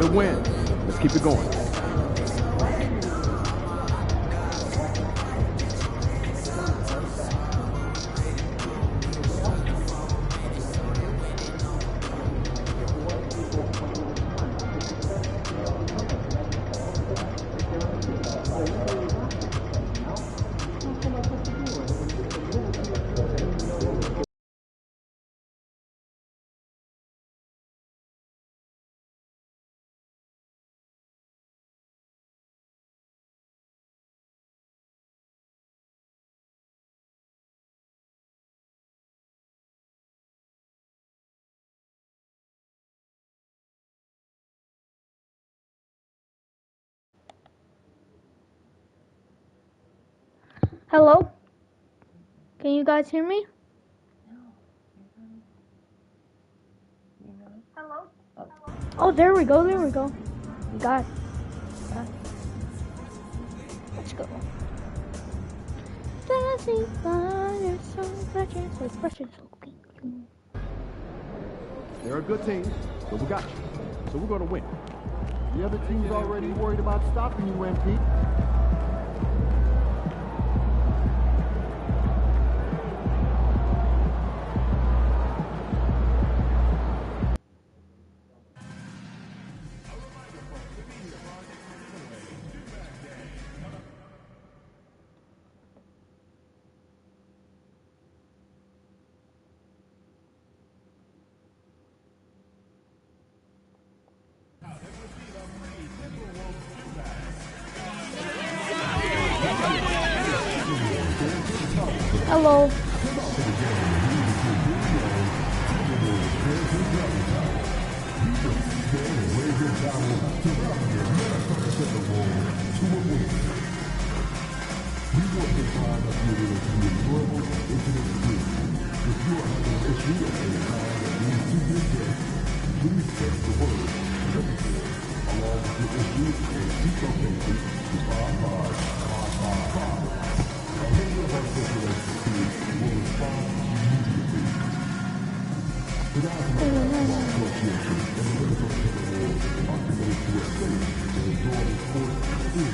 Good win. Let's keep it going. Hello? Can you guys hear me? Hello? Oh, there we go, there we go. You got it. Let's go. They're a good team, but we got you. So we're going to win. The other team's already worried about stopping you, MP. Hello.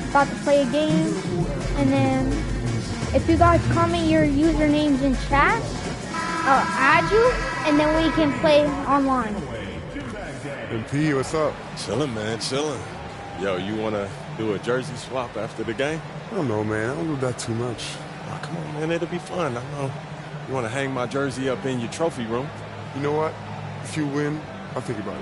About to play a game, and then if you guys comment your usernames in chat, I'll add you, and then we can play online. MP, what's up? Chilling, man, chilling. Yo, you want to do a jersey swap after the game? I don't know, man. I don't do that too much. Oh, come on, man. It'll be fun. I know. You want to hang my jersey up in your trophy room? You know what? If you win, I'll think about it.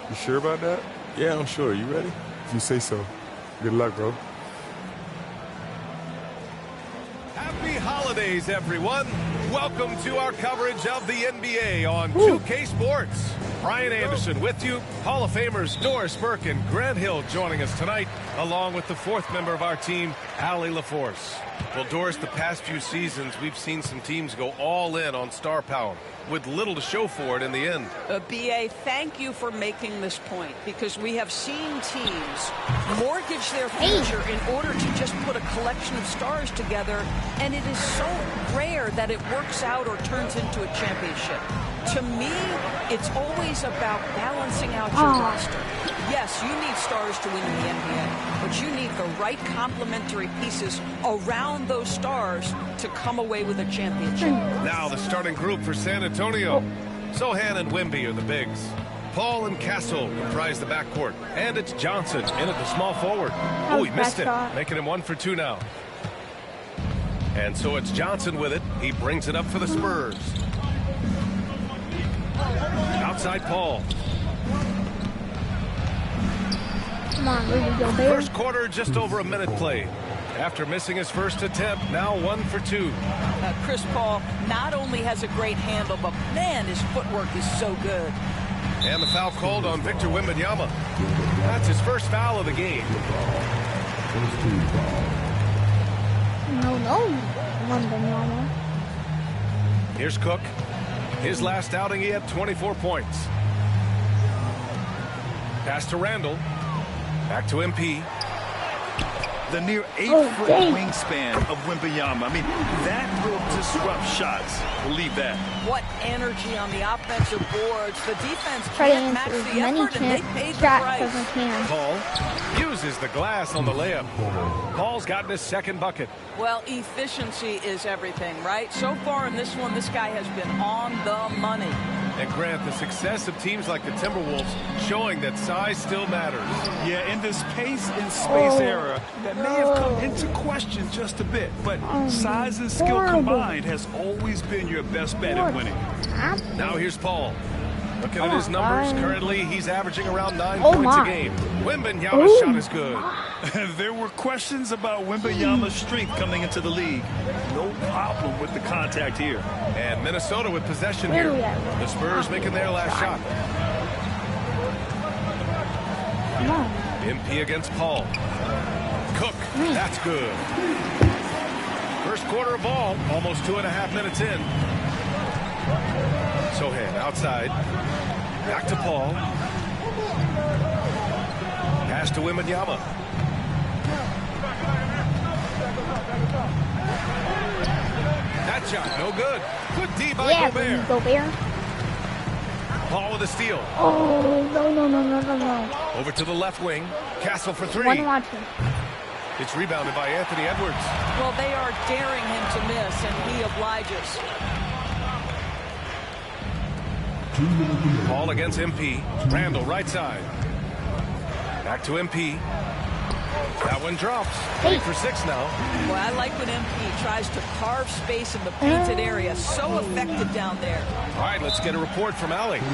You sure about that? Yeah, I'm sure. You ready? If you say so. Good luck, bro. Happy holidays, everyone. Welcome to our coverage of the NBA on 2K Sports. Brian Anderson with you. Hall of Famers Doris Burke and Grant Hill joining us tonight, along with the fourth member of our team, Allie LaForce. Well, Doris, the past few seasons, we've seen some teams go all in on star power, with little to show for it in the end. B.A., thank you for making this point, because we have seen teams mortgage their future in order to just put a collection of stars together, and it is so rare that it works out or turns into a championship. To me, it's always about balancing out your roster. Yes, you need stars to win in the NBA, but you need the right complementary pieces around those stars to come away with a championship. Now the starting group for San Antonio. Sohan and Wemby are the bigs. Paul and Castle comprise the backcourt. And it's Johnson in at the small forward. Oh, he missed it, making him 1 for 2 now. And so it's Johnson with it. He brings it up for the Spurs. Outside Paul. Come on, Rudy Gobert. First quarter, just over a minute played. After missing his first attempt, now 1 for 2. Chris Paul not only has a great handle, but man, his footwork is so good. And the foul called on Victor Wembanyama. That's his first foul of the game. No, Wembanyama. Here's Cook. His last outing, he had 24 points. Pass to Randall. Back to MP. The near 8-foot wingspan of Wembanyama. I mean, that will disrupt shots. Believe that. What energy on the offensive boards. The defense Try to can't match answer the as many effort, and they paid the shots price. as I can. Paul uses the glass on the layup. Paul's gotten his second bucket. Well, efficiency is everything, right? So far in this one, this guy has been on the money. And Grant, the success of teams like the Timberwolves showing that size still matters. Yeah, in this pace and space era, that may have come into question just a bit. But size and skill combined has always been your best bet at winning. Now here's Paul. Looking at his numbers, currently he's averaging around 9 Oh, points my. a game. Wembanyama's shot is good. There were questions about Wembanyama's strength coming into the league. No problem with the contact here. And Minnesota with possession Where here. are we at? The Spurs making their last shot. Come on. MP against Paul. Cook, that's good. First quarter of ball, almost 2.5 minutes in. Sohan outside. Back to Paul. Pass to Wembanyama. That shot, no good. Good D by Gobert. Gobert. Paul with a steal. Oh, no. Over to the left wing. Castle for three. One watcher. It's rebounded by Anthony Edwards. Well, they are daring him to miss, and he obliges. Paul against MP. Randall right side. Back to MP. That one drops. 3 for 6 now. Well, I like when MP tries to carve space in the painted area. So effective down there. All right, let's get a report from Allie.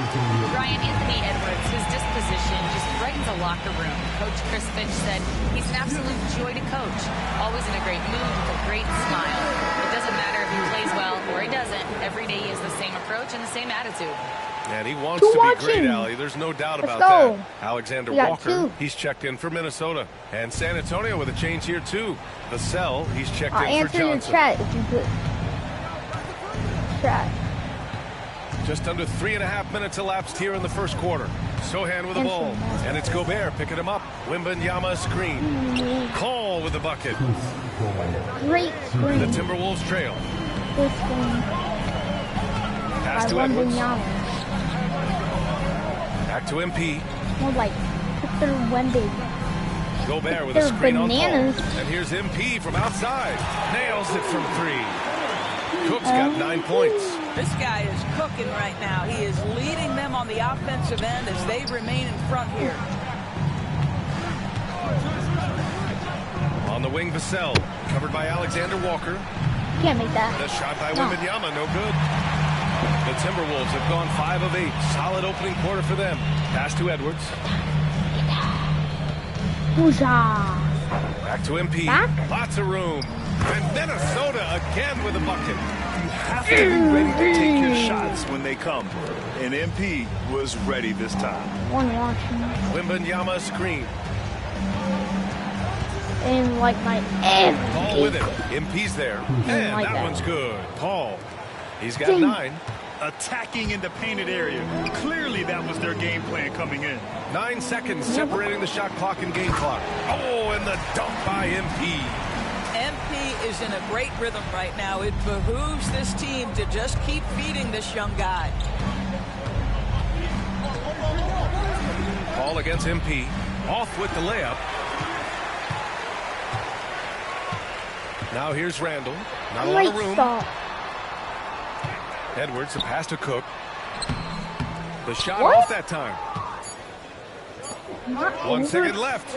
Ryan Anthony Edwards, his disposition just brightens a locker room. Coach Chris Finch said he's an absolute joy to coach. Always in a great mood with a great smile. It doesn't matter if he plays well or he doesn't. Every day he has the same approach and the same attitude. And he wants to be great, Allie. There's no doubt about that. Alexander Walker, he's checked in for Minnesota. And San Antonio with a change here, too. The Cell, he's checked in for Johnson. Answer the chat if you could. Chat. Just under 3.5 minutes elapsed here in the first quarter. Sohan with the ball. And it's Gobert picking him up. Wembanyama screen. Paul with the bucket. Great screen. The Timberwolves trail. Good screen. Pass to Edwards. Back to MP. More like Victor Wemby. Gobert with a screen bananas. on Paul. And here's MP from outside. Nails it from 3. Cook's got 9 points. This guy is cooking right now. He is leading them on the offensive end as they remain in front here. On the wing, Vassell. Covered by Alexander Walker. Can't make that. The shot by Wembanyama, no good. The Timberwolves have gone 5 of 8. Solid opening quarter for them. Pass to Edwards. Back to MP. Lots of room. And Minnesota again with a bucket. You have to be ready to take your shots when they come. And MP was ready this time. One watching. Wembanyama screen. And like my Paul with it. MP's there. And like that one's good. Paul. He's got 9. Attacking in the painted area. Clearly that was their game plan coming in. 9 seconds separating the shot clock and game clock. Oh, and the dunk by MP. MP is in a great rhythm right now. It behooves this team to just keep feeding this young guy. Paul against MP. Off with the layup. Now here's Randall. Not a lot of room. Edwards, a pass to Cook. The shot off that time. 1 second left.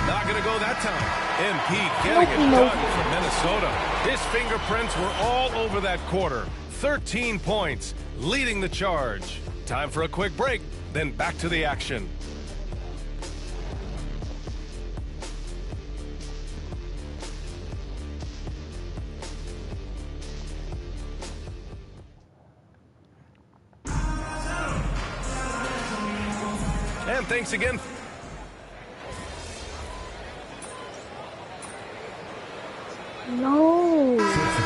Not going to go that time. MP getting it done for Minnesota. His fingerprints were all over that quarter. 13 points, leading the charge. Time for a quick break, then back to the action. And thanks again. No.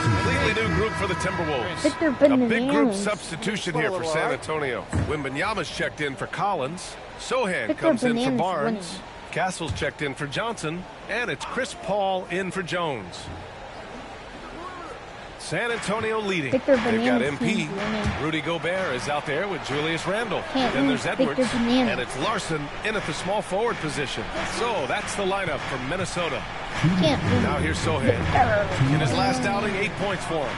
Completely new group for the Timberwolves. Victor A big group Bananas. substitution here for San Antonio. Wembanyama's checked in for Collins. Sohan Victor comes in for Bananas Barnes. winning. Castle's checked in for Johnson. And it's Chris Paul in for Jones. San Antonio leading. Victor They've got Bananas MP. team's winning. Rudy Gobert is out there with Julius Randle. Can't Then there's lose Edwards. Victor Bananas. And it's Larson in at the small forward position. So that's the lineup from Minnesota. Can't win. Now here's Sohan. In his last outing, 8 points for him.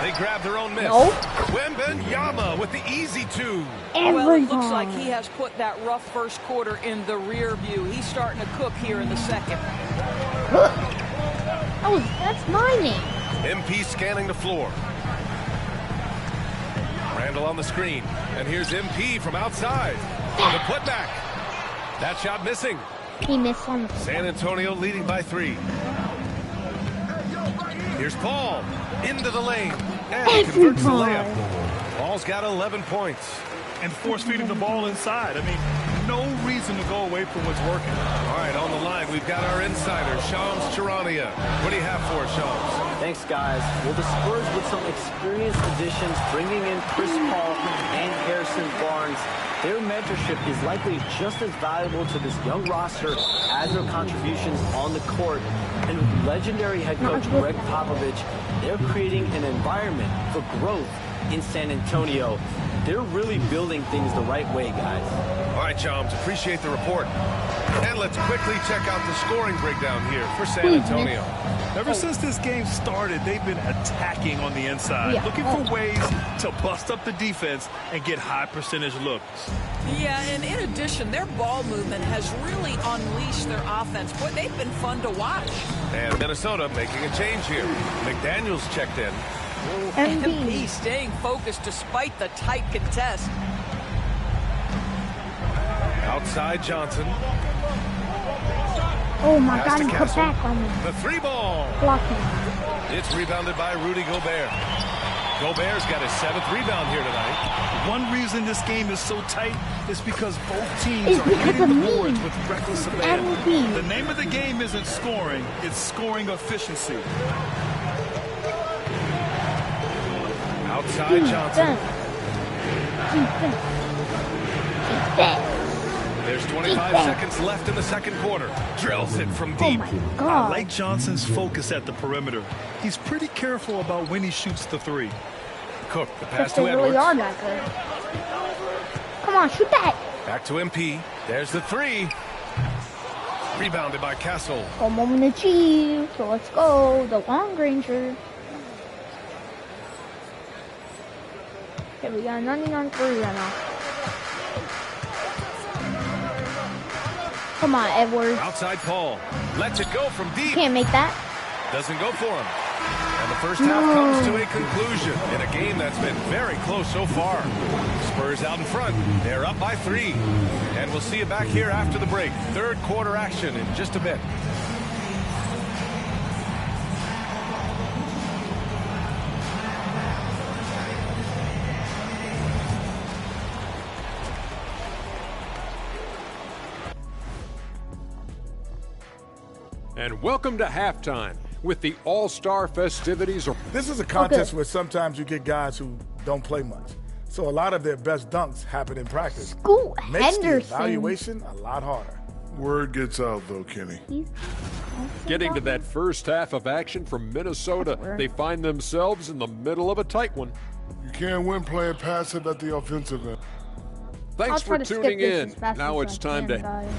They grab their own miss. Nope. Wembanyama with the easy two. Well, Every it looks like time. he has put that rough first quarter in the rear view. He's starting to cook here in the second. That's my name. MP scanning the floor. Randall on the screen. And here's MP from outside. On the putback. That shot missing. He missed on the San Antonio leading by 3. Here's Paul. Into the lane. And he converts the layup. Paul's got 11 points. And force-feeding the ball inside. I mean, no reason to go away from what's working. All right, on the line, we've got our insider, Shams Charania. What do you have for us, Shams? Thanks, guys. Well, the Spurs with some experienced additions, bringing in Chris Paul and Harrison Barnes. Their mentorship is likely just as valuable to this young roster as their contributions on the court. And with legendary head coach Greg Popovich, they're creating an environment for growth in San Antonio. They're really building things the right way, guys. All right, Shams, appreciate the report. And let's quickly check out the scoring breakdown here for San Antonio. Ever since this game started, they've been attacking on the inside, looking for ways to bust up the defense and get high percentage looks. Yeah, and in addition, their ball movement has really unleashed their offense. Boy, they've been fun to watch. And Minnesota making a change here. McDaniels checked in. MP staying focused despite the tight contest. Outside Johnson. Oh my Pass God, to he put Castle. back on me. The 3 ball. Blocking. It's rebounded by Rudy Gobert. Gobert's got his 7th rebound here tonight. One reason this game is so tight is because both teams It's are because hitting of the me. boards with reckless abandon. MP. The name of the game isn't scoring, it's scoring efficiency. Outside Johnson. There's 25 seconds left in the second quarter. Drills it from Oh deep. my I God. like Johnson's focus at the perimeter. He's pretty careful about when he shoots the 3. Cook, the pass They to really Edwards. are that good. Come on, shoot that. Back to MP. There's the 3. Rebounded by Castle. A moment achieved. So let's go. The Long Ranger. Okay, we got 99-3 right now. Come on, Edwards. Outside Paul. Lets it go from deep. Can't make that. Doesn't go for him. And the first half comes to a conclusion in a game that's been very close so far. Spurs out in front. They're up by 3. And we'll see you back here after the break. Third quarter action in just a bit. And welcome to halftime with the All-Star festivities. This is a contest where sometimes you get guys who don't play much. So a lot of their best dunks happen in practice. Scoot Makes the Henderson. evaluation a lot harder. Word gets out, though, Kenny. Getting to that first half of action from Minnesota, they find themselves in the middle of a tight one. You can't win playing passive at the offensive end. Thanks I'll for try to skip tuning this in. as fast Now as it's I time can, to... guys.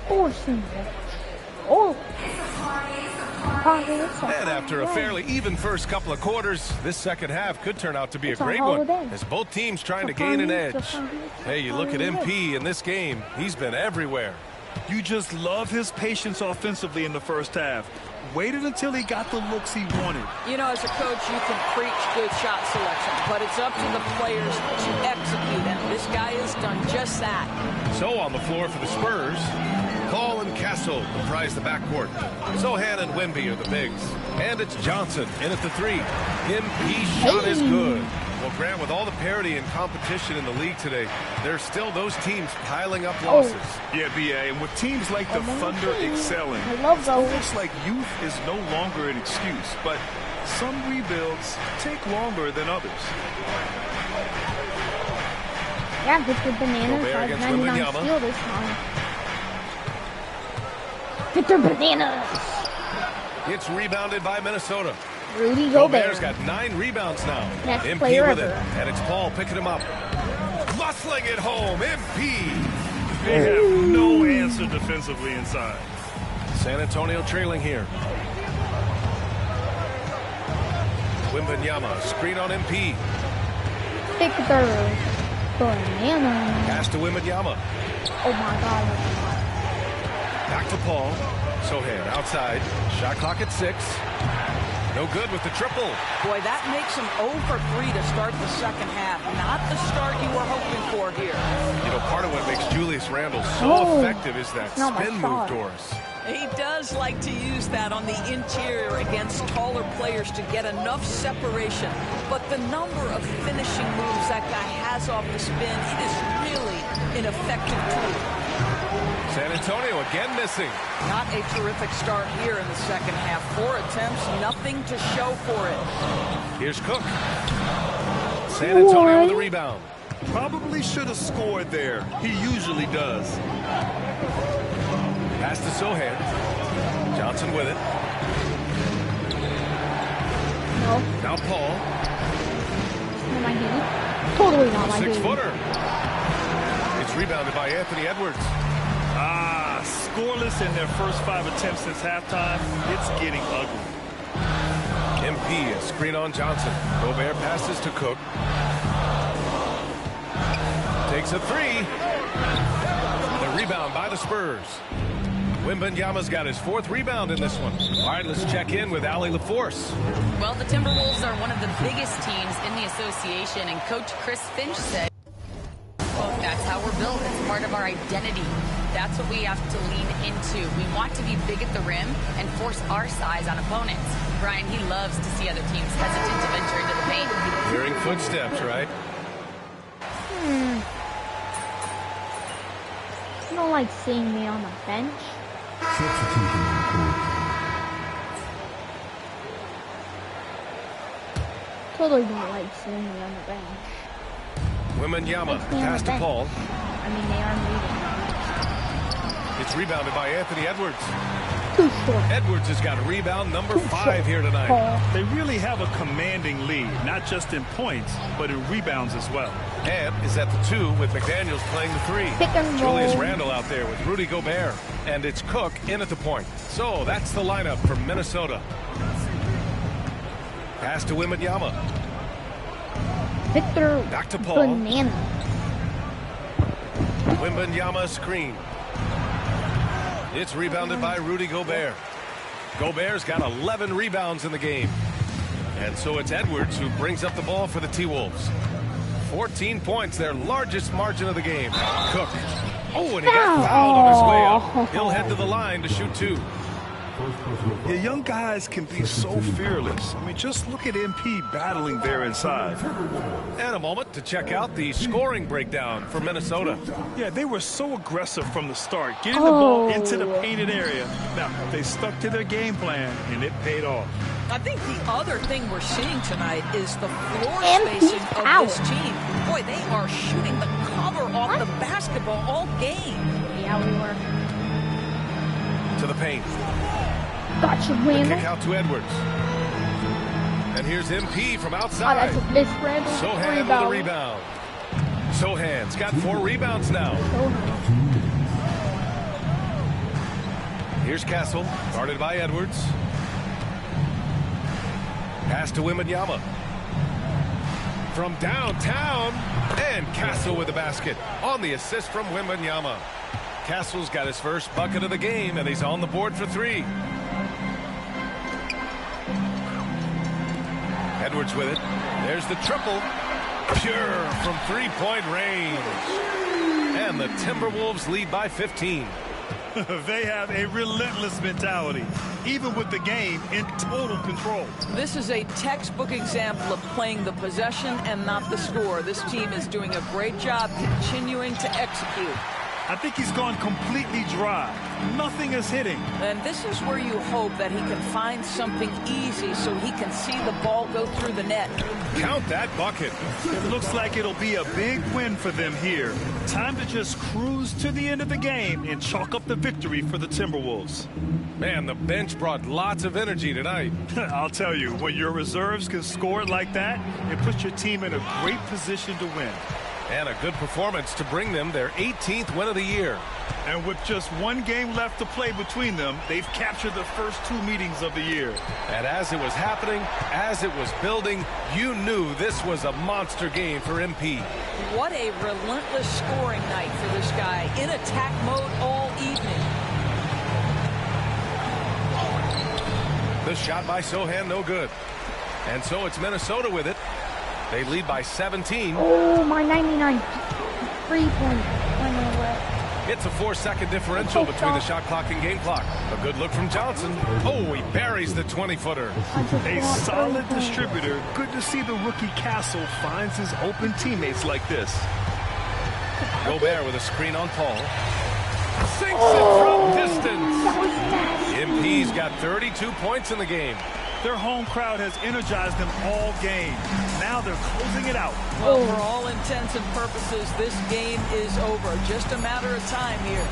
Forcing it. Oh. And after a fairly even first couple of quarters, this second half could turn out to be a great one as both teams trying to gain an edge. Hey, you look at MP in this game, he's been everywhere. You just love his patience offensively in the first half. Waited until he got the looks he wanted. You know, as a coach, you can preach good shot selection, but it's up to the players to execute, and this guy has done just that. So on the floor for the Spurs, Paul and Castle comprise the backcourt. Sohan and Wemby are the bigs. And it's Johnson in at the 3. MP shot is good. Well, Grant, with all the parity and competition in the league today, there's still those teams piling up losses. Yeah, B.A., and with teams like the Thunder excelling, I love it's those. almost like youth is no longer an excuse, but some rebuilds take longer than others. Yeah, get your bananas. Gobert Like against 99 Wembanyama. steal this time. Get their bananas. It's rebounded by Minnesota. Rudy Gobert. Gobert's got 9 rebounds now. Next MP player with ever. it, and it's Paul picking him up. Muscling it home, MP. They have no answer defensively inside. San Antonio trailing here. Wembanyama, screen on MP. Pick their bananas. Pass to Wembanyama. Oh my god. Back to Paul. Sohan outside. Shot clock at 6. No good with the triple. Boy, that makes him 0 for 3 to start the second half. Not the start you were hoping for here. You know, part of what makes Julius Randle so effective is that not my spin move, shot. Doris. He does like to use that on the interior against taller players to get enough separation. But the number of finishing moves that guy has off the spin, it is really an effective tool. San Antonio again missing. Not a terrific start here in the second half. 4 attempts, nothing to show for it. Here's Cook. San Antonio with the rebound. Probably should have scored there. He usually does. Pass to Sohan. Johnson with it. No. Now Paul. Not my dude. Totally not my dude. 6-footer. It's rebounded by Anthony Edwards. Scoreless in their first 5 attempts since halftime. It's getting ugly. MP, a screen on Johnson. Gobert passes to Cook. Takes a 3. The rebound by the Spurs. Wembanyama's got his 4th rebound in this one. All right, let's check in with Allie LaForce. Well, the Timberwolves are one of the biggest teams in the association, and Coach Chris Finch said, "Quote, that's how we're built. It's part of our identity. That's what we have to lean into. We want to be big at the rim and force our size on opponents." Brian, he loves to see other teams hesitant to venture into the paint. Hearing footsteps, right? You don't like seeing me on the bench? Totally don't like seeing me on the bench. Wembanyama, Makes me on pass the to bench. Paul. I mean, they are moving. It's rebounded by Anthony Edwards. Too short. Edwards has got rebound number 5 here tonight. Paul. They really have a commanding lead, not just in points, but in rebounds as well. And is at the 2 with McDaniels playing the 3. Pick and roll. Julius Randle out there with Rudy Gobert. And it's Cook in at the point. So that's the lineup for Minnesota. Pass to Wembanyama. Victor Back to Paul. Banana. Wembanyama screen. It's rebounded by Rudy Gobert. Gobert's got 11 rebounds in the game. And so it's Edwards who brings up the ball for the T-Wolves. 14 points, their largest margin of the game. Cook. Oh, and he got fouled on his way up. He'll head to the line to shoot 2. Yeah, young guys can be so fearless. I mean, just look at MP battling there inside. And a moment to check out the scoring breakdown for Minnesota. Yeah, they were so aggressive from the start, getting the ball into the painted area. Now, they stuck to their game plan, and it paid off. I think the other thing we're seeing tonight is the floor And spacing he's of out. this team. Boy, they are shooting the cover off the basketball all game. Yeah, we were. To the paint. Gotcha, Kick Randall. out to Edwards. And here's MP from Oh, outside. that's a miss, Randall. Sohan with a rebound. Sohan's got 4 rebounds now. Here's Castle, guarded by Edwards. Pass to Wembanyama. From downtown, and Castle with the basket on the assist from Wembanyama. Castle's got his first bucket of the game, and he's on the board for 3. Edwards with it. There's the triple. Pure from 3-point range. And the Timberwolves lead by 15. They have a relentless mentality, even with the game in total control. This is a textbook example of playing the possession and not the score. This team is doing a great job continuing to execute. I think he's gone completely dry. Nothing is hitting. And this is where you hope that he can find something easy so he can see the ball go through the net. Count that bucket. It looks like it'll be a big win for them here. Time to just cruise to the end of the game and chalk up the victory for the Timberwolves. Man, the bench brought lots of energy tonight. I'll tell you, when your reserves can score like that, it puts your team in a great position to win. And a good performance to bring them their 18th win of the year. And with just one game left to play between them, they've captured the first 2 meetings of the year. And as it was happening, as it was building, you knew this was a monster game for MP. What a relentless scoring night for this guy, in attack mode all evening. The shot by Sohan, no good. And so it's Minnesota with it. They lead by 17. Oh, my 99 3-point went away. It's a 4-second differential between the shot clock and game clock. A good look from Johnson. Oh, he buries the 20-footer. A solid distributor. Good to see the rookie Castle finds his open teammates like this. Gobert with a screen on Paul. Sinks it from distance. MP's got 32 points in the game. Their home crowd has energized them all game. Now they're closing it out. Well, for all intents and purposes, this game is over. Just a matter of time here.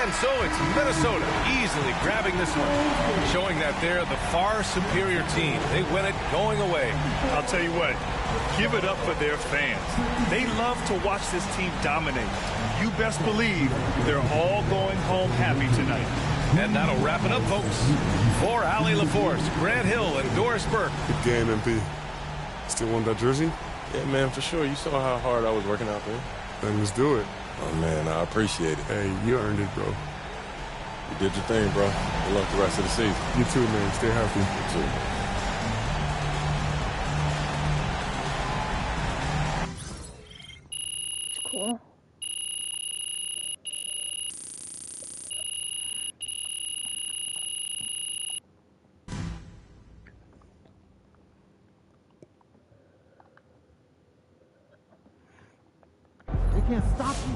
And so it's Minnesota easily grabbing this one, showing that they're the far superior team. They win it going away. I'll tell you what, give it up for their fans. They love to watch this team dominate. You best believe they're all going home happy tonight. And that'll wrap it up, folks. For Allie LaForce, Grant Hill, and Doris Burke. Good game, MP. Still want that jersey? Yeah, man, for sure. You saw how hard I was working out there. Then let's do it. Oh, man, I appreciate it. Hey, you earned it, bro. You did your thing, bro. Good luck the rest of the season. You too, man. Stay healthy. You too. Cool. They can't stop you.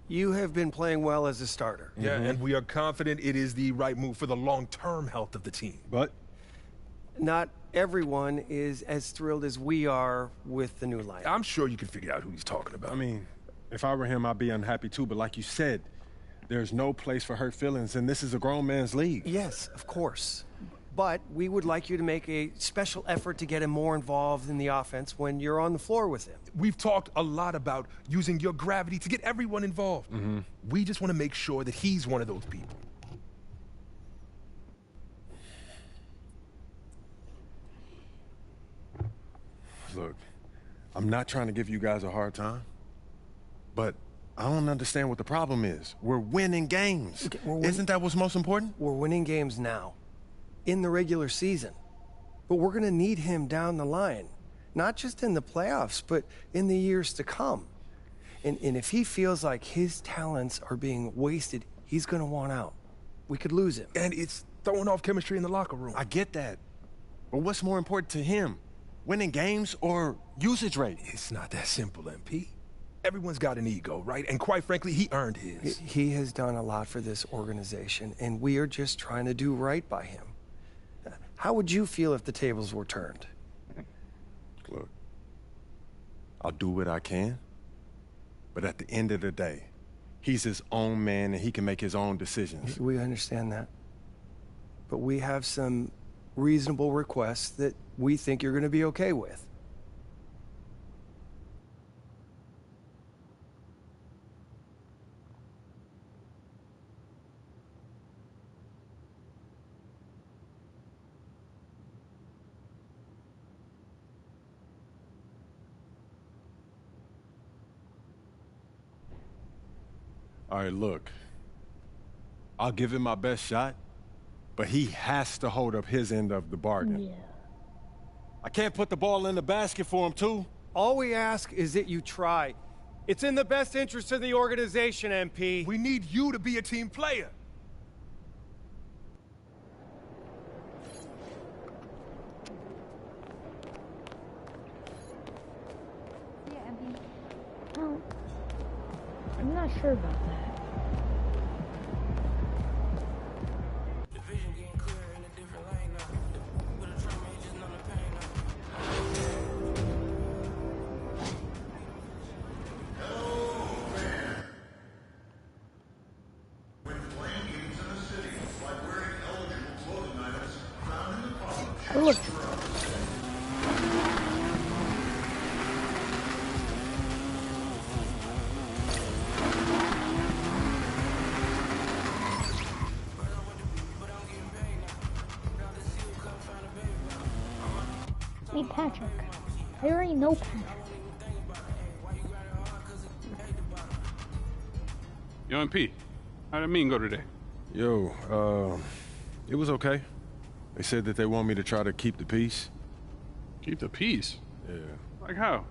You have been playing well as a starter. Yeah, and we are confident it is the right move for the long-term health of the team. But not everyone is as thrilled as we are with the new lineup. I'm sure you can figure out who he's talking about. I mean, if I were him, I'd be unhappy too. But like you said, there's no place for hurt feelings, and this is a grown man's league. Yes, of course. But we would like you to make a special effort to get him more involved in the offense when you're on the floor with him. We've talked a lot about using your gravity to get everyone involved. We just want to make sure that he's one of those people. Look, I'm not trying to give you guys a hard time, but I don't understand what the problem is. We're winning games. Okay, Isn't that what's most important? We're winning games now, in the regular season. But we're going to need him down the line. Not just in the playoffs, but in the years to come. And if he feels like his talents are being wasted, he's going to want out. We could lose him. And it's throwing off chemistry in the locker room. I get that. But what's more important to him? Winning games or usage rate? It's not that simple, MP. Everyone's got an ego, right? And quite frankly, he earned his. He has done a lot for this organization, and we are just trying to do right by him. How would you feel if the tables were turned? Look, I'll do what I can, but at the end of the day, he's his own man and he can make his own decisions. We understand that. But we have some reasonable requests that we think you're going to be okay with. All right, look. I'll give him my best shot, but he has to hold up his end of the bargain. Yeah. I can't put the ball in the basket for him, too. All we ask is that you try. It's in the best interest of the organization, MP. We need you to be a team player. Oh, I'm not sure about that. Look. Hey, Patrick. I already know Patrick. Yo, MP, how'd the meeting go today? Yo, it was okay. They said that they want me to try to keep the peace. Keep the peace? Yeah. Like how?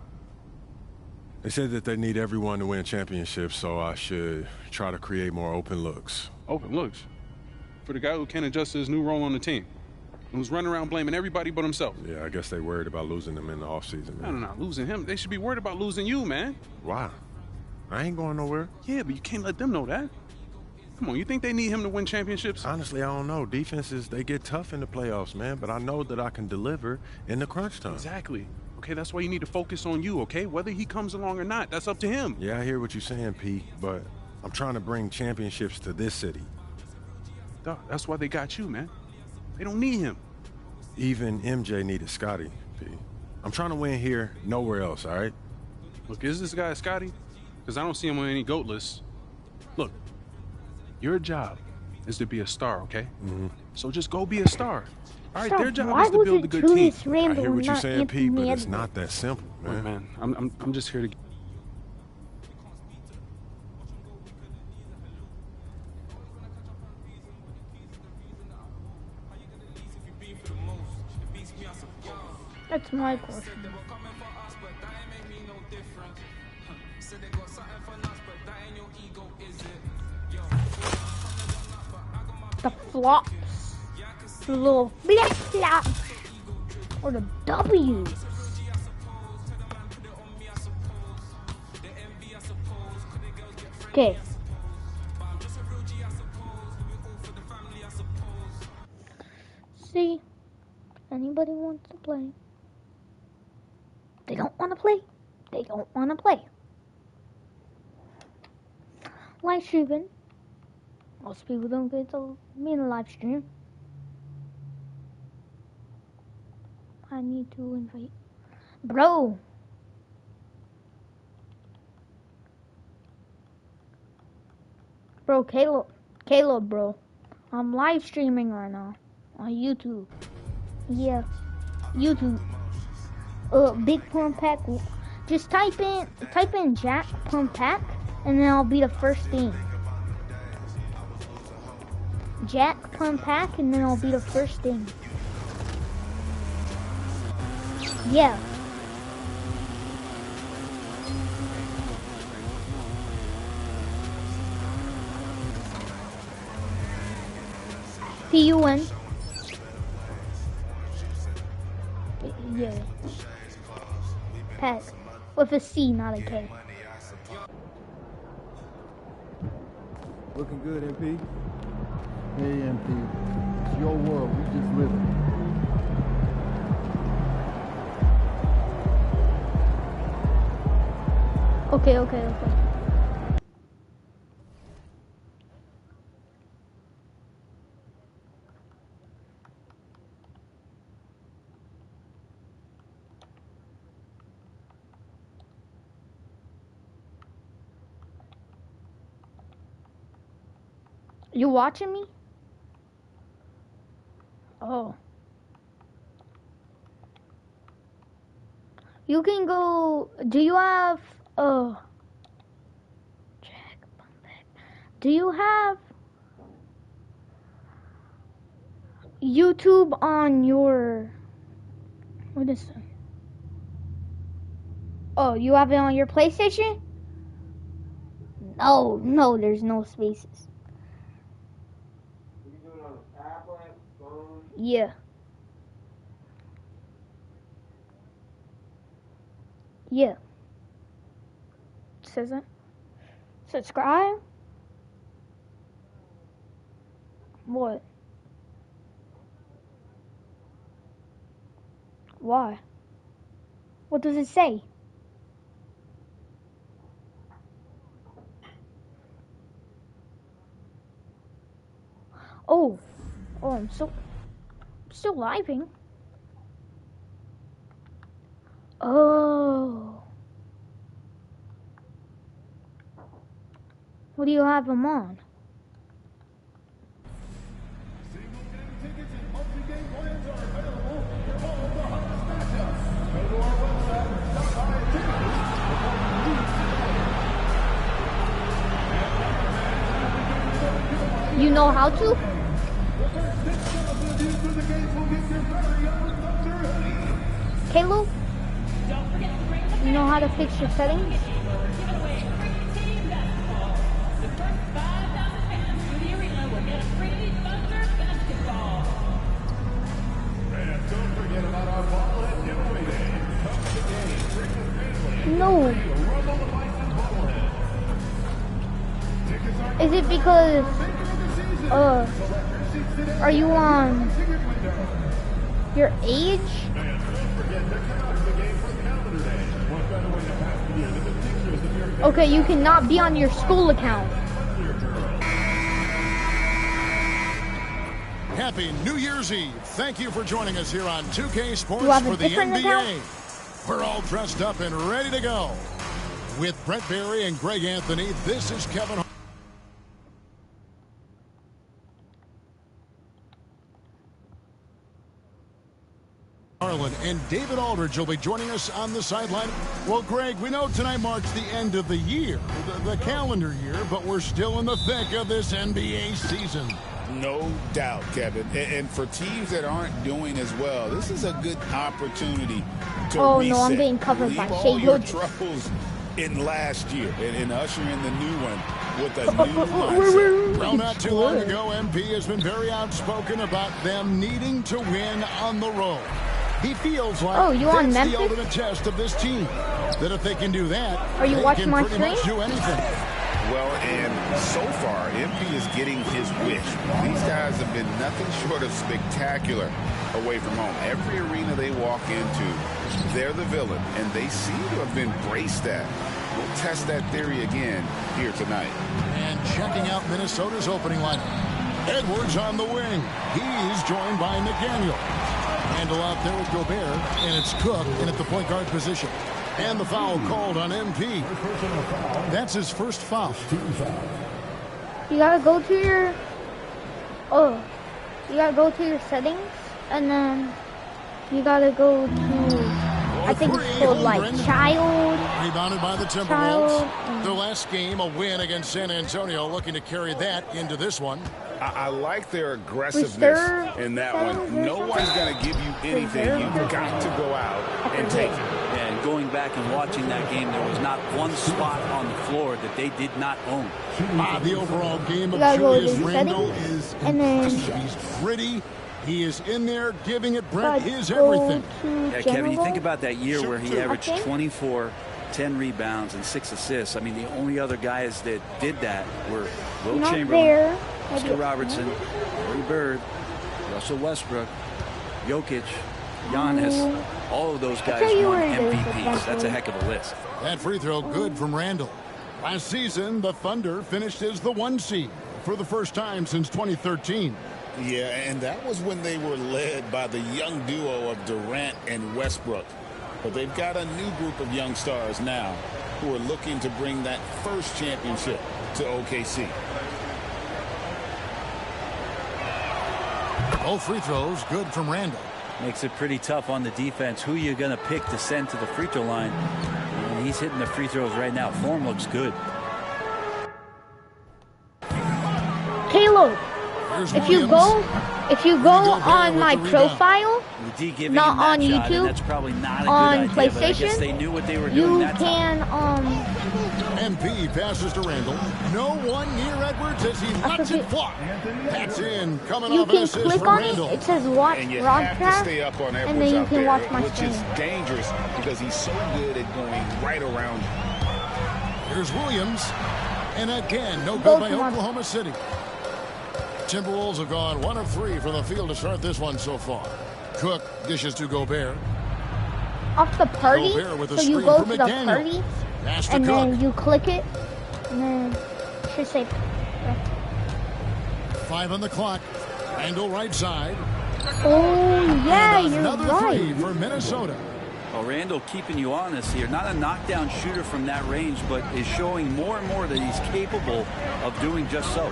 They said that they need everyone to win championships, so I should try to create more open looks. Open looks? For the guy who can't adjust to his new role on the team. And who's running around blaming everybody but himself. Yeah, I guess they worried about losing him in the offseason, man. No, losing him. They should be worried about losing you, man. Why? I ain't going nowhere. Yeah, but you can't let them know that. Come on, you think they need him to win championships? Honestly, I don't know. Defenses, they get tough in the playoffs, man, but I know that I can deliver in the crunch time. Exactly. Okay, that's why you need to focus on you, okay? Whether he comes along or not, that's up to him. Yeah, I hear what you're saying, Pete, but I'm trying to bring championships to this city. Duh, that's why they got you, man. They don't need him. Even MJ needed Scotty, Pete. I'm trying to win here, nowhere else, all right? Look, is this guy Scotty? Because I don't see him on any GOAT lists. Look, your job is to be a star, okay? Mm-hmm. So just go be a star. All right, Stop. their job Why is to build a good team. Julius Randle I hear what you're not saying, Anthony Pete, but it's Edwards? not that simple, man. Look, man, I'm just here to... That's my question. The flops. The little flops. Or the W's. Okay. See? Anybody wants to play? They don't want to play. They don't want to play. Live streaming. Most people don't get to me in a live stream. I need to invite. Bro. Bro, Caleb, bro. I'm live streaming right now on YouTube. Yeah, YouTube. Big Pump Pack. Just type in Jack Pump Pack, and then I'll be the first thing. Jack Pump Pack, and then I'll be the first thing. Yeah. PUN. Yeah. Pack. With a C, not a K. Looking good, MP. Hey, MP. It's your world. We just live it. Okay. You watching me? Oh. You can go. Do you have Jack Pump Pack? Do you have YouTube on your... What is it? Oh, you have it on your PlayStation? No, there's no spaces. You can do it on a tablet, phone. Yeah. Yeah. Says it. Subscribe? What? Why? What does it say? Oh, I'm still living. Oh. What do you have them on? You know how to? Caleb? You know how to fix your settings? No. Is it because, are you on your age? Okay, you cannot be on your school account. Happy New Year's Eve. Thank you for joining us here on 2K Sports for the NBA. Account? We're all dressed up and ready to go. With Brett Barry and Greg Anthony, this is Kevin Harlan, and David Aldridge will be joining us on the sideline. Well, Greg, we know tonight marks the end of the year, the calendar year, but we're still in the thick of this NBA season. No doubt, Kevin. And for teams that aren't doing as well, this is a good opportunity to reset. No, I'm being covered by all Shea your Hood. troubles in last year and usher in the new one with a new mindset. Well, not too long ago, MP has been very outspoken about them needing to win on the road. He feels like that's the ultimate test of this team. That if they can do that, Are you they watching can my pretty much stream? do anything. Well, and so far, MP is getting his wish. These guys have been nothing short of spectacular away from home. Every arena they walk into, they're the villain, and they seem to have embraced that. We'll test that theory again here tonight. And checking out Minnesota's opening lineup. Edwards on the wing. He's joined by McDaniel. Handle out there with Gobert, and it's Cook in at the point guard position. And the foul called on MP. That's his first foul. You gotta go to your, you gotta go to your settings, and then you gotta go to, I think it's called like child. Rebounded by the Timberwolves. Their last game, a win against San Antonio, looking to carry that into this one. I like their aggressiveness in that one. No one's going to give you anything. You've got to go out and take it. And going back and watching that game, there was not one spot on the floor that they did not own. The overall game of Julius Randle is impressive. He's gritty. He is in there giving it, Brent, his everything. Yeah, Kevin, you think about that year where he averaged 24, 10 rebounds, and 6 assists. I mean, the only other guys that did that were Will Chamberlain, Oscar Robertson, Larry Bird, Russell Westbrook, Jokic, Giannis. All of those guys won MVPs. That's a heck of a list. That free throw good from Randle. Last season, the Thunder finished as the 1 seed for the first time since 2013. Yeah, and that was when they were led by the young duo of Durant and Westbrook. But they've got a new group of young stars now who are looking to bring that first championship to OKC. Both free throws good from Randle. Makes it pretty tough on the defense. Who you're going to pick to send to the free throw line. And he's hitting the free throws right now. Form looks good. look. Here's If you Williams. go on my profile, not on YouTube, that's probably not a on good idea, but I guess PlayStation, they knew what they were doing you that can MP passes to Randall. No one near Edwards as he lets it fly. That's in. Coming you off an can assist click from on Randall. it. It says watch And you have to broadcast, stay up on Edwards and then you out can there, watch my which stream. is dangerous because he's so good at going right around you. Here's Williams. And again, no Go good by to my- Oklahoma City. Timberwolves have gone 1 of 3 from the field to start this one so far. Cook dishes to Gobert. Off the party, Gobert with a so you screen go for to the McDaniel. party, Pass to and Cook. then you click it, and then it should say 5 on the clock. Randall right side. oh yeah, And you're another right. 3 for Minnesota. Well, Randall keeping you honest here. Not a knockdown shooter from that range, but is showing more and more that he's capable of doing just so.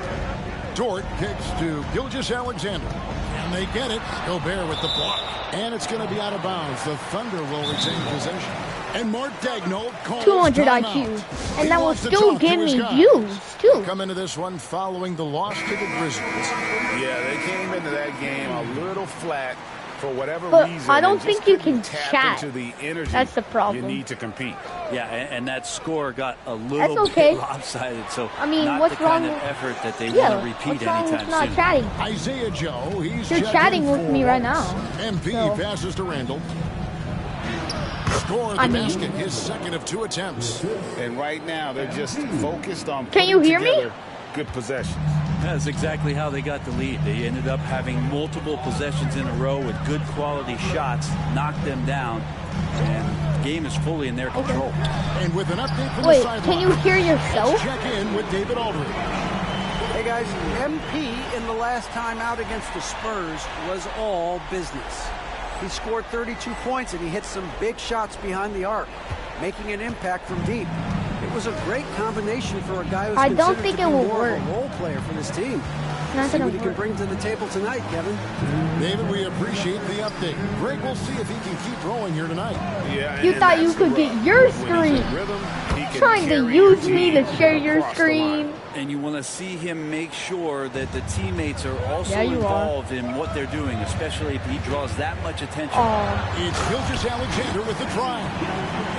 Dort kicks to Gilgeous-Alexander. And they get it. Gobert with the block. And it's going to be out of bounds. The Thunder will retain possession. And Mark Daigneault calls 200 timeout. IQ, He and that will wants to still talk to give his me guys. views too. Come into this one following the loss to the Grizzlies. Yeah, they came into that game a little flat for whatever But reason. I don't and just think you couldn't can tap chat. into the energy That's the problem. you need to compete. Yeah, and that score got a That's little okay. bit lopsided, so I mean, not what's the kind wrong of with- effort that they Yeah, want to repeat what's wrong with anytime not soon. chatting? Isaiah Joe, he's You're checking chatting with for me right Wallace. now. MP So- passes to Randall. Score the I mean- basket, his second of 2 attempts. And right now, they're just focused on Can you putting hear me? together good possessions. That's exactly how they got the lead. They ended up having multiple possessions in a row with good quality shots, knocked them down, and the game is fully in their control. And with an update from Wait, the sideline, can you hear yourself? let's check in with David Aldridge. Hey guys, MP in the last time out against the Spurs was all business. He scored 32 points and he hit some big shots behind the arc, making an impact from deep. It was a great combination for a guy who's I don't considered think to it be will more work. of a role player for this team. Not See gonna what he can work. bring to the table tonight, Kevin. David, we appreciate the update. Greg, we'll see if he can keep rolling here tonight. Yeah, You and thought you that's the could get rub. your When he's screen. in rhythm, he can Trying to carry use your me team to share your across the line. screen. And you want to see him make sure that the teammates are also Yeah, you are. involved in what they're doing, especially if he draws that much attention. It's Gilgeous-Alexander with the drive.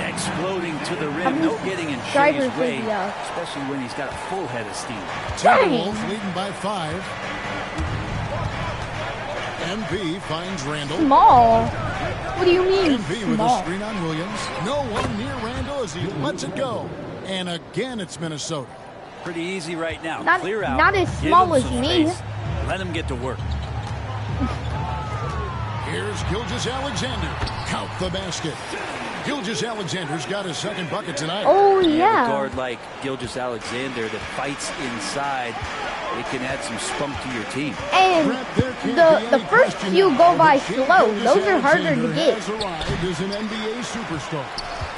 Exploding to the How rim, many no getting in drivers Shea's way, did he have? especially when he's got a full head of steam. Timberwolves leading by 5. MP finds Randall. Small. What do you mean MP with a small? screen on Williams. No one near Randall as he lets it go. And again, it's Minnesota. Pretty easy right now. Not- Clear out. not as give small him as some me. space, Let him get to work. Here's Gilgeous-Alexander. Count the basket. Gilgeous-Alexander's got his second bucket tonight. Oh You have a yeah. guard like Gilgeous-Alexander that fights inside. It can add some spunk to your team. And the first few go by slow. Those are harder to get. Has arrived as an NBA superstar.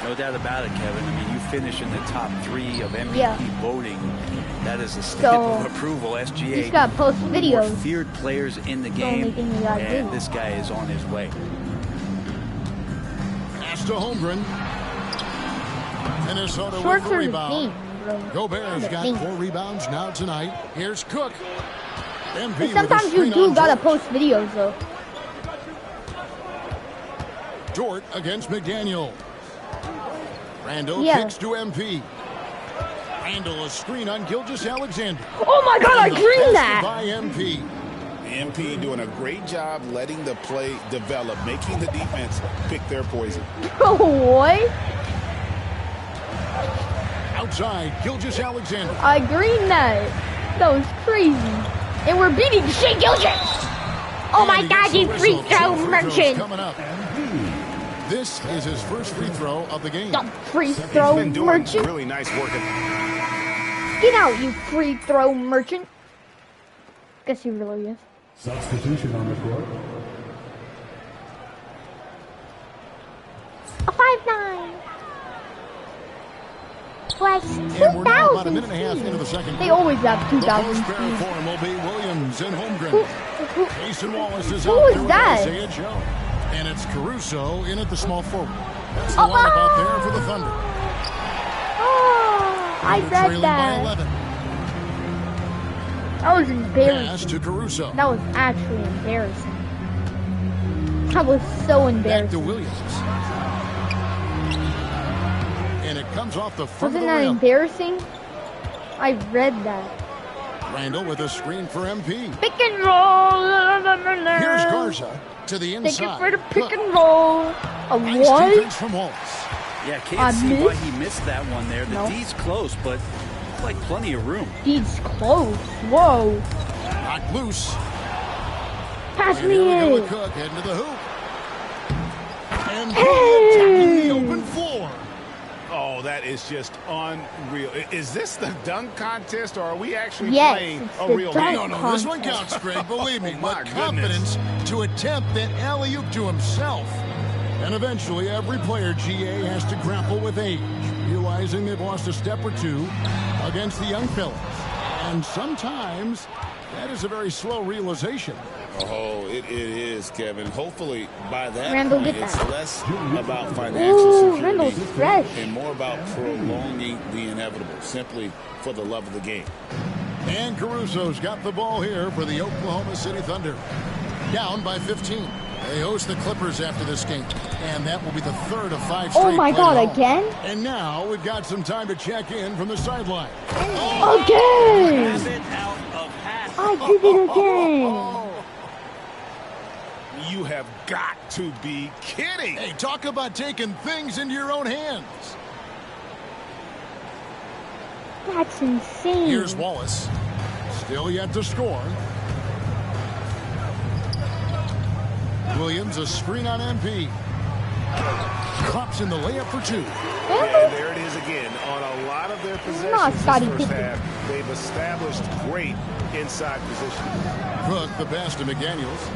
No doubt about it, Kevin. I mean, you finish in the top 3 of MVP Yeah. voting. That is a stamp So, of approval. SGA. he's gotta post one of the videos. more feared players in the the only game, thing you gotta and do. this guy is on his way. Pass to Holmgren. Minnesota Shorts with the are the rebound. thing, bro. Gobert's The got thing. 4 rebounds now tonight. Here's Cook. MP And with a sometimes you screen do on gotta George. post videos though. Dort against McDaniel. Randall Yeah. kicks to MP. Randall a screen on Gilgeous-Alexander. Oh my God, I And the greened basket that. by MP. MP doing a great job letting the play develop, making the defense pick their poison. Oh boy. Outside, Gilgeous-Alexander. I greened that. That was crazy. And we're beating Shea Gilgeous. Oh my And he God, gets the you free whistle. throw 2 free throws merchant. coming up. This is his first free throw of the game. The free throw He's been doing merchant. really nice work. Get out, you free throw merchant. Guess he really is. Substitution on the court. A 5'9". Plus And we're now about a 2,000 minute and a half speed. into the second They quarter. always have The 2,000 post pair speed. for him will be Williams and Holmgren. Jason Wallace is who out is there with that? Isaiah Joe. And it's Caruso in at the small forward. That's the lineup out there for the Thunder. Oh, I They're read trailing by that. 11. That was Pass embarrassing. to Caruso. That was actually embarrassing. That was so Back to embarrassing. Williams. And it comes off the front Wasn't of the that rim. embarrassing? I read that. Randall with a screen for MP. Pick and roll. Here's Garza to the Thank inside. you for the pick and roll. A Nice what? defense from Wallace. Yeah, I can't see why missed? he missed that one there. The No. D's close, but like plenty of room. He's close. Whoa. Knocked loose. Pass And me here we go in. with Cook heading to the hoop. And Hey. attacking the open floor. Oh, that is just unreal. Is this the dunk contest, or are we actually Yes, playing it's a the real dunk game? No, this one counts, Greg. Believe me. Oh, my With confidence to attempt that alley-oop to himself. And eventually, every player, GA, has to grapple with age, realizing they've lost a step or two against the young fellas. And sometimes that is a very slow realization. Oh, it is, Kevin. Hopefully, by that Randall, point, get it's that. less about financial Ooh, Randall's security fresh. and more about prolonging the inevitable, simply for the love of the game. And Caruso's got the ball here for the Oklahoma City Thunder. Down by 15. They host the Clippers after this game. And that will be the third of 5 straight. Oh my played God, at home. again? And now we've got some time to check in from the sideline. Again! I did it again. You have got to be kidding. Hey, talk about taking things into your own hands. That's insane. Here's Wallace. Still yet to score. Williams, a screen on MP. Drops in the layup for 2. And there it is again. On a lot of their Not possessions Scottie this first Pippen. half, they've established great inside position. Cook, the pass to McDaniels.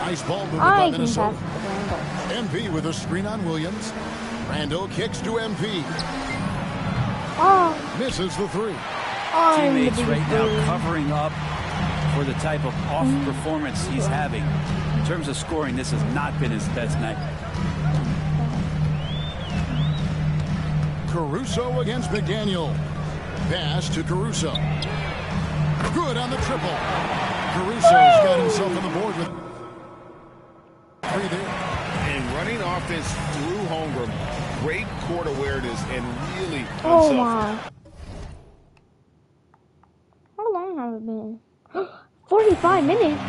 Nice ball movement by I can Minnesota. pass to Randall. MP with a screen on Williams. Randall kicks to MP. Oh, Misses the 3. I'm the Teammates big right now bird. covering up for the type of off performance he's having. In terms of scoring, this has not been his best night. Caruso against McDaniel. Pass to Caruso. Good on the triple. Caruso's got himself on the board with 3 there. And running offense through Holmgren, great court awareness and really Oh unselfish. my. How long have it been? 45 minutes,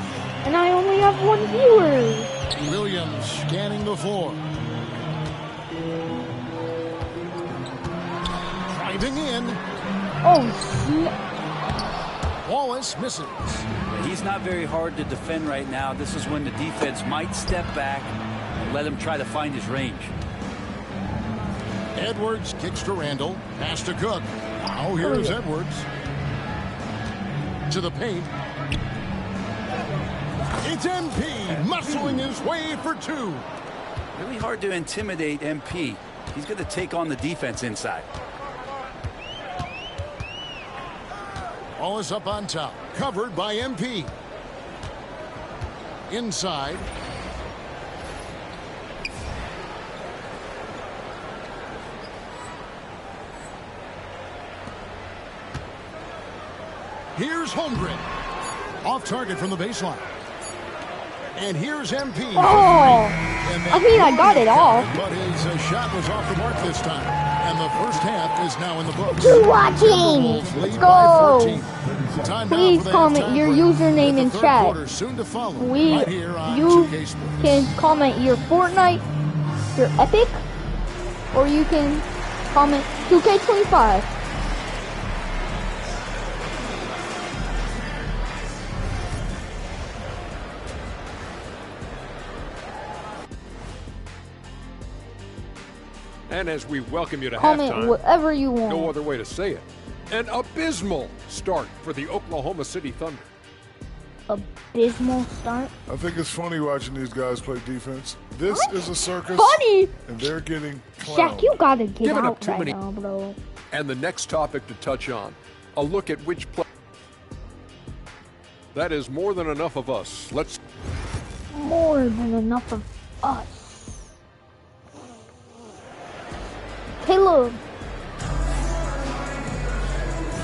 and I only have 1 viewer. Williams scanning the floor. Driving in. Oh, snap. Wallace misses. He's not very hard to defend right now. This is when the defense might step back and let him try to find his range. Edwards kicks to Randall. Pass to Cook. Now here is Edwards. To the paint. It's MP muscling his way for 2. Really hard to intimidate MP. He's going to take on the defense inside. Wallace up on top. Covered by MP. Inside. Here's Holmgren. Off target from the baseline. And here's MP. Oh, I mean, I got it off. But his shot was off the mark this time. And the first half is now in the books. Keep watching. Timberwolves Let's lead by go. 14. Time now Please for the comment halftime your break. username With in the third chat. quarter soon to follow, You right here on 2K Sports. can comment your Fortnite, your Epic, or you can comment 2K25. And as we welcome you to Comment halftime, whatever you want. no other way to say it, an abysmal start for the Oklahoma City Thunder. Abysmal start. I think it's funny watching these guys play defense. This is a circus. Funny. And they're getting clowned. Shaq, you gotta get Giving up out too right many- now, bro. And the next topic to touch on, a look at which play. That is more than enough of us. Let's More than enough of us. Caleb.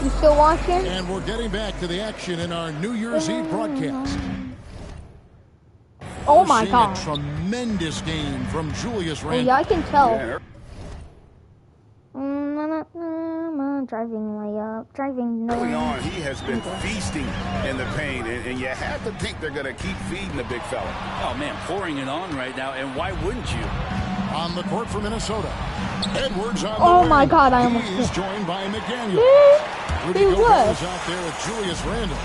You still watching? And we're getting back to the action in our New Year's Eve broadcast. Oh my God. A tremendous game from Julius Oh Randle. yeah, I can tell. Driving way up, driving no. Early on, he has been feasting in the paint, and you have to think they're going to keep feeding the big fella. Oh, man, pouring it on right now, and why wouldn't you? On the court for Minnesota, Edwards on the Oh wing. my God, I almost He is hit. joined by McDaniel. He Gobert was. is out there with Julius Randle.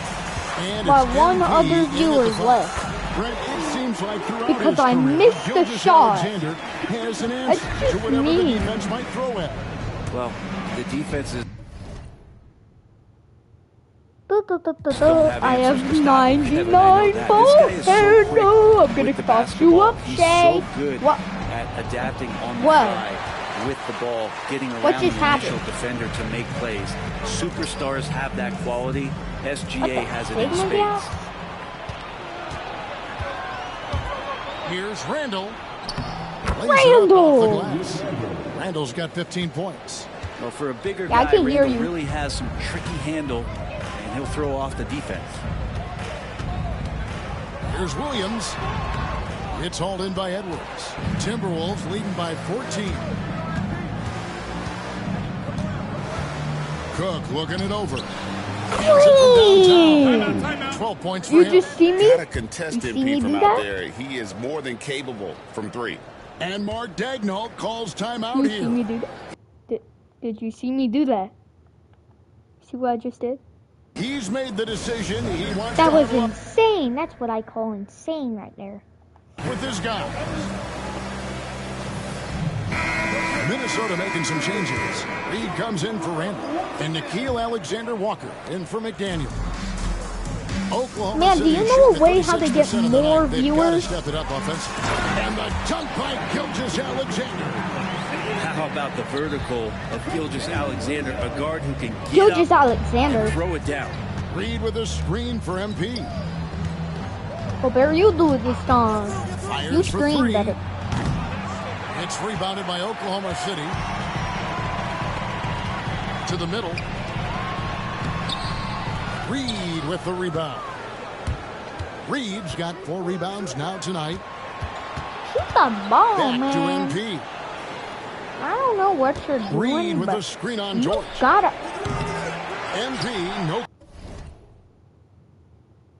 And But it's one MP other in at viewer the five. left. Brent, it seems like throughout Because his I career, missed the Gilgeous shot. Alexander has an That's answer just to whatever the mean. defense might throw at him. Well, the defense is... I have 99 balls. No, I'm gonna cross you up, He's Shay. so good What? at adapting on the What? fly with the ball, getting What around the just initial happened? defender to make plays. Superstars have that quality. SGA has it in Sigma gas? spades. Here's Randle. Lays it up off the glass. Randle's got 15 points. Well, for a bigger Yeah, I guy, can hear Randle you. really has some tricky handle, and he'll throw off the defense. Here's Williams. It's hauled in by Edwards. Timberwolves leading by 14. Cook looking it over. Hands it from downtown. 12 points for You him. just see me? Got to contest You see me MP from do out that? there. He is more than capable from three. And Mark Daigneault calls timeout You see here. me do that? Did you see me do that? See what I just did? He's made the decision. He wants That to was huddle up insane. That's what I call insane right there. with his guy. Minnesota making some changes. Reed comes in for Randle. And Nikhil Alexander-Walker in for McDaniel. Oklahoma Man, do City you know a shooting way how to 36% get of the more night. They've viewers? got to step it up offensively. And the dunk by Gilgeous Alexander. How about the vertical of Gilgeous Alexander, a guard who can get Gilgeous up Alexander. and throw it down. Reed with a screen for MP. Gobert, you do it this time. Fires You for scream three. better. It's rebounded by Oklahoma City. To the middle. Reed with the rebound. Reed's got 4 rebounds now tonight. Shoot the ball, Back man. to MP. I don't know what you're doing, Reed with but a screen on you George. gotta. MP, no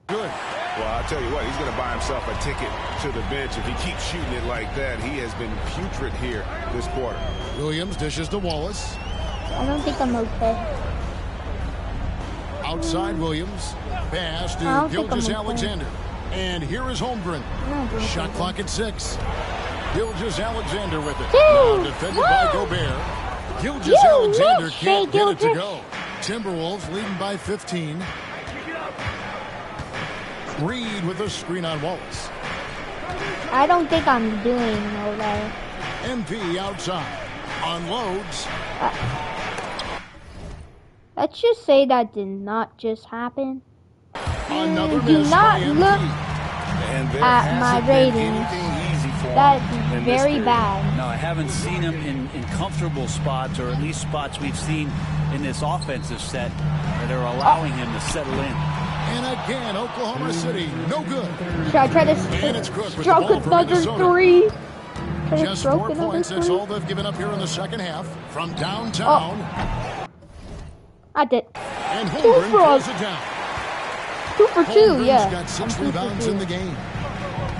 good. Well, I'll tell you what, he's going to buy himself a ticket to the bench. If he keeps shooting it like that, he has been putrid here this quarter. Williams dishes to Wallace. I don't think I'm okay. Outside Williams. Pass I to don't think Gilgeous I'm okay. Alexander. And here is Holmgren. No, dude. Shot clock at 6. Gilgeous Alexander with it. Two. Now defended by Woo. Gobert. Gilgeous You Alexander miss, can't Shea get it to Gilgeous. go. Timberwolves leading by 15. Reed with a screen on Wallace. I don't think I'm doing all that. MP outside. Unloads. Let's just say that did not just happen. Another Do miss not by look MP. And there at my hasn't been ratings. anything easy for him That's in this very period. bad. No, I haven't seen him in comfortable spots, or at least spots we've seen in this offensive set that are allowing him to settle in. And again, Oklahoma City, no good. Should I try to And it's Cook with the stroke ball for another Minnesota. 3? Try to Just stroke 4 another points. That's 3? all they've given up here in the second half. From downtown. I did. And 2 Holmgren for pulls it down. 2 for 2, Holmgren's yeah. got 6 I'm 2 for rebounds 2. in the game.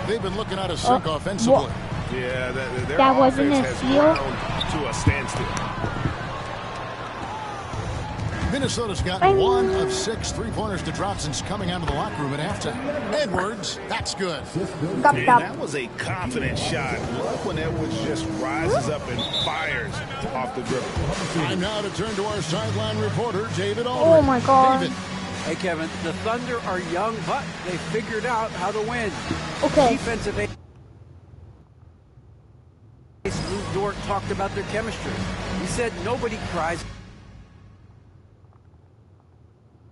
They've been looking at a sink offensively. what? Yeah, their That wasn't offense a has steal? ground to a standstill. Minnesota's gotten 1 of 6 3-pointers to drop since coming out of the locker room at halftime. Edwards, that's good. Stop, And stop. that was a confident shot. Love when Edwards just rises up and fires off the dribble. Time now to turn to our sideline reporter, David Oh Aldridge. my God. David. Hey, Kevin, the Thunder are young, but they figured out how to win. Okay. Defensive ace Lou Dort talked about their chemistry. He said nobody cries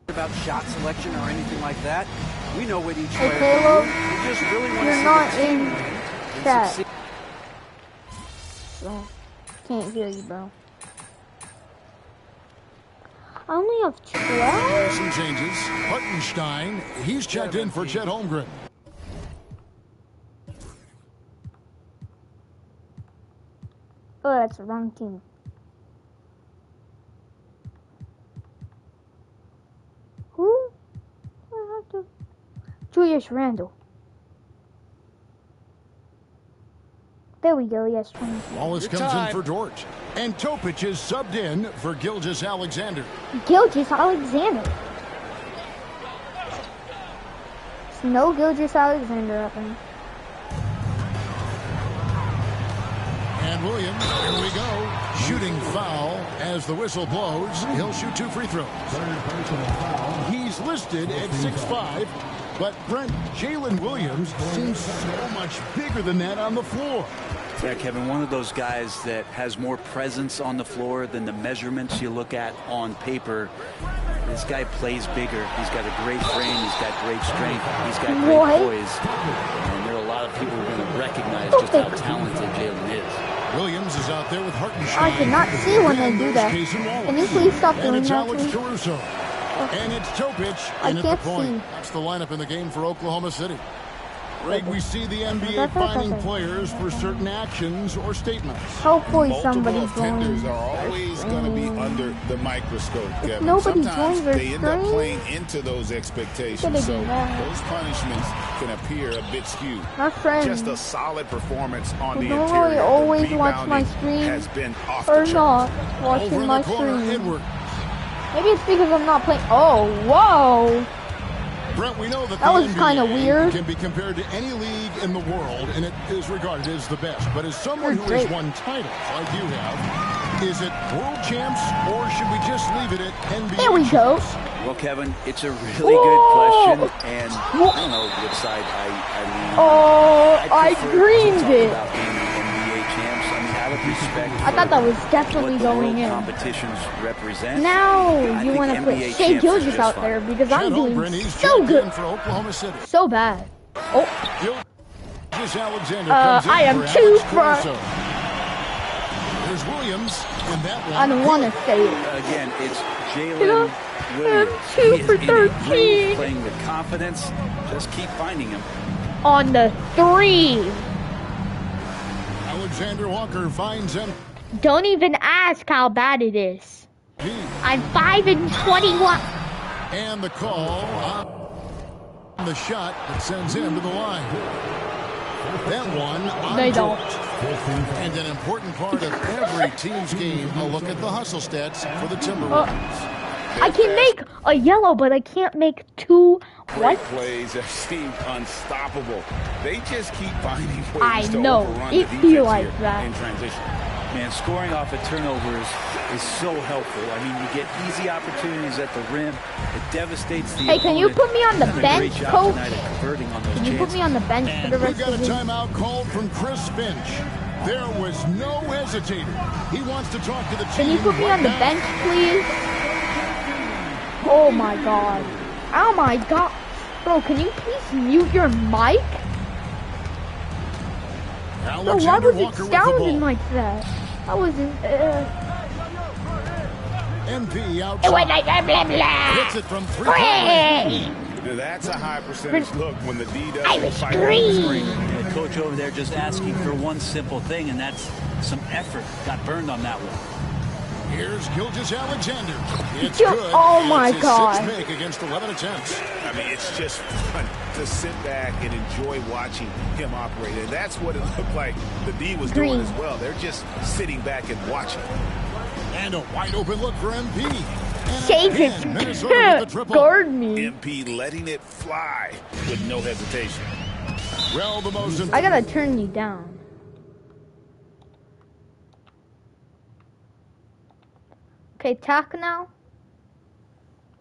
about shot selection or anything like that. We know what each Hey, player Caleb, can do. We just really want to you're see not the team in win and chat. succeed. So, can't hear you, bro. I only have 12? Some changes. Hartenstein, he's checked in for Chet Holmgren. Oh, that's the wrong team. Who? I have to... Julius Randle. There we go, yes, 20. Wallace comes in for George. And Topic is subbed in for Gilgeous Alexander. Gilgeous Alexander. There's no Gilgeous Alexander up in. And Williams, here we go. Shooting foul as the whistle blows. He'll shoot 2 free throws. He's listed at 6'5", but Brent, Jalen Williams seems so much bigger than that on the floor. Yeah, Kevin, one of those guys that has more presence on the floor than the measurements you look at on paper. This guy plays bigger. He's got a great frame. He's got great strength. He's got great poise. And there are a lot of people who are going to recognize just how talented Jalen is. Williams is out there with Hartenstein. I cannot see when they do that. Can you please stop doing it's that, Alex please? Caruso. And it's Topic in at the point. That's the lineup in the game for Oklahoma City. Greg, we see the NBA finding players for certain actions or statements. Hopefully Multiple somebody offenders joins. are always going to be under the microscope, Kevin. Nobody Sometimes joins their they end up screen. playing into those expectations, so those punishments can appear a bit skewed. My friend. Just a solid performance on the Don't interior. really always The watch my rebounding stream has been off or the not charts. watching Over in my the corner, stream. Edwards. Maybe it's because I'm not playing. Oh, whoa! Brent, we know that That the was kinda NBA weird. can be compared to any league in the world, and it is regarded as the best. But as someone who has won titles like you have, is it world champs, or should we just leave it at NBA There we go. Well, Kevin, it's a really good question, and I don't know which side I lean on. Oh, I prefer to greened talk it. about being the NBA champs. I mean, out of respect I thought that was for definitely what the going world in. competitions represent. Now I you think want to put NBA Shea champs is Gilgeous just out fine. there because Chet I'm Holmgren, doing he's so checked in good. for Oklahoma City. So bad. Oh, Gilgeous Alexander comes in I am for too Alex front. Caruso. There's Williams, and that one. I don't want to say it. Again, it's You Jalen know, Williams. I'm 2 He is for in a groove, 13. playing with confidence. Just keep finding him. On the 3. Alexander Walker finds him. Don't even ask how bad it is. I'm 5 and 21. And the call on the shot that sends him to the line. That one on They don't. George. And an important part of every team's game, a look at the hustle stats for the Timberwolves. I can make a yellow, but I can't make 2 Great what? plays have seemed unstoppable. They just keep finding ways I to know. overrun It the feel defense like here that. in transition. Man, scoring off of turnovers is so helpful. I mean, you get easy opportunities at the rim. It devastates the Hey, can you opponent. put me on the Done a bench, great job coach? tonight at converting on those Can you put chances. me on the bench for the We've rest got a of the timeout called from Chris Finch. There was no hesitating. He wants to talk to the team. Can you put me right on the now. bench, please? Oh my god. Oh my god. Bro, can you please mute your mic? Bro, why Alexander was it Walker with the sounding ball. like that? That wasn't, MP It outside. went like blah, blah, blah. Hits it from three. That's a high percentage look when the D I doesn't was fight green. on the screen. The coach over there just asking for one simple thing, and that's some effort. Got burned on that one. Here's Gilgeous Alexander. It's Yo, good. oh and my it's his God. sixth make against 11 attempts. I mean, it's just fun to sit back and enjoy watching him operate. And that's what it looked like the D was Green. doing as well. They're just sitting back and watching. And a wide open look for MP. And Shake again, it. Minnesota with the triple. Guard me. MP letting it fly with no hesitation. Well, the most I gotta turn you down. Okay, talk now.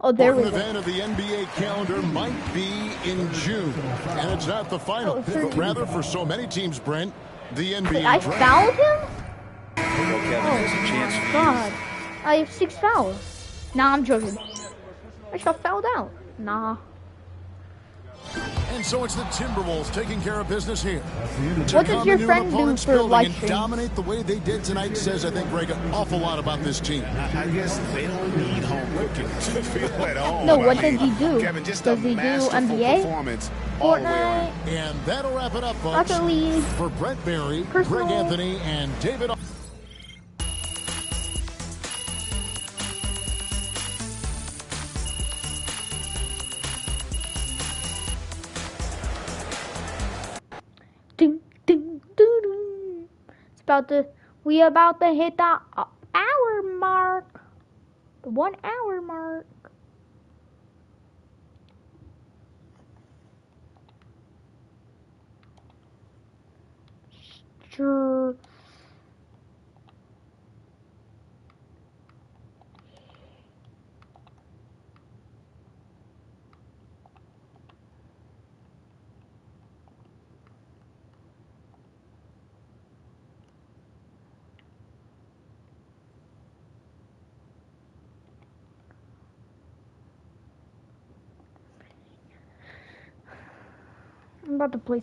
Oh, there we important go. event of the NBA calendar might be in June. And it's not the final, but rather for so many teams, Brent, the NBA I draft. fouled him? Well, Kevin, there's a chance for you. God, I have 6 fouls. Nah, I'm joking. I just got fouled out. Nah. And so it's the Timberwolves taking care of business here. What does your friend do for live and stream? dominate the way they did tonight says, I think, Greg, an awful lot about this team. I guess they don't need home cooking to feel at home. No, what does he do? Kevin, just Does a he do masterful NBA? performance all the way around. Fortnite? And that'll wrap it up, folks. Rocket League? For Brett Barry, Personal? Greg Anthony, and David. Ding, ding, doo, doo. We about to hit the hour mark. The 1 hour mark. Sure. I'm about to play some